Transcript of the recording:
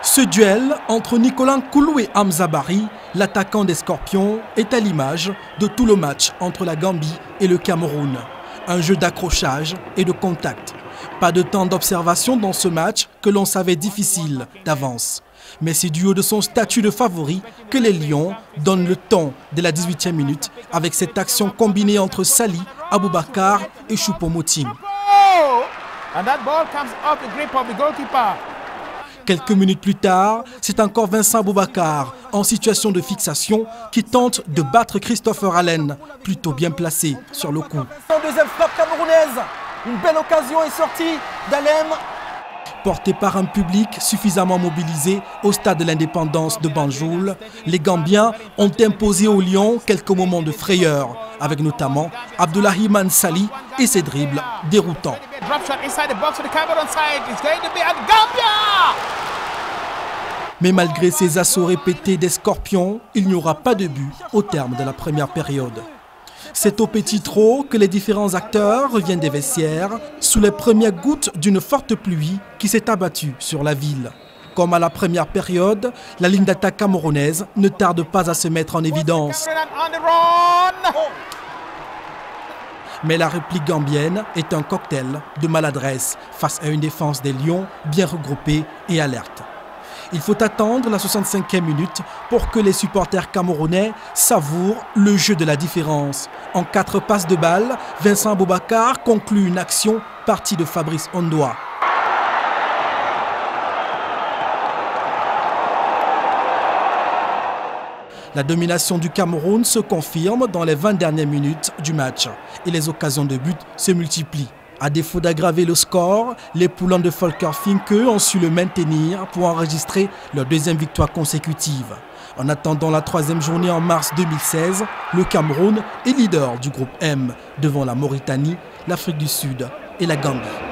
Ce duel entre Nicolas Nkoulou et Hamza Barry, l'attaquant des Scorpions, est à l'image de tout le match entre la Gambie et le Cameroun. Un jeu d'accrochage et de contact. Pas de temps d'observation dans ce match que l'on savait difficile d'avance. Mais c'est du haut de son statut de favori que les Lions donnent le ton dès la 18e minute avec cette action combinée entre Sali, Aboubakar et Choupo-Moting. Quelques minutes plus tard, c'est encore Vincent Aboubakar, en situation de fixation, qui tente de battre Christopher Allen, plutôt bien placé sur le coup. Deuxième frappe camerounaise, une belle occasion est sortie d'Alem. Porté par un public suffisamment mobilisé au stade de l'indépendance de Banjul, les Gambiens ont imposé aux Lions quelques moments de frayeur, avec notamment Abdoulaye Mansali et ses dribbles déroutants. Mais malgré ces assauts répétés des Scorpions, il n'y aura pas de but au terme de la première période. C'est au petit trot que les différents acteurs reviennent des vestiaires sous les premières gouttes d'une forte pluie qui s'est abattue sur la ville. Comme à la première période, la ligne d'attaque camerounaise ne tarde pas à se mettre en évidence. Mais la réplique gambienne est un cocktail de maladresse face à une défense des Lions bien regroupée et alerte. Il faut attendre la 65e minute pour que les supporters camerounais savourent le jeu de la différence. En 4 passes de balle, Vincent Aboubakar conclut une action partie de Fabrice Ondoa. La domination du Cameroun se confirme dans les 20 dernières minutes du match et les occasions de but se multiplient. À défaut d'aggraver le score, les Poulains de Volker Finke ont su le maintenir pour enregistrer leur deuxième victoire consécutive. En attendant la 3e journée en mars 2016, le Cameroun est leader du groupe M devant la Mauritanie, l'Afrique du Sud et la Gambie.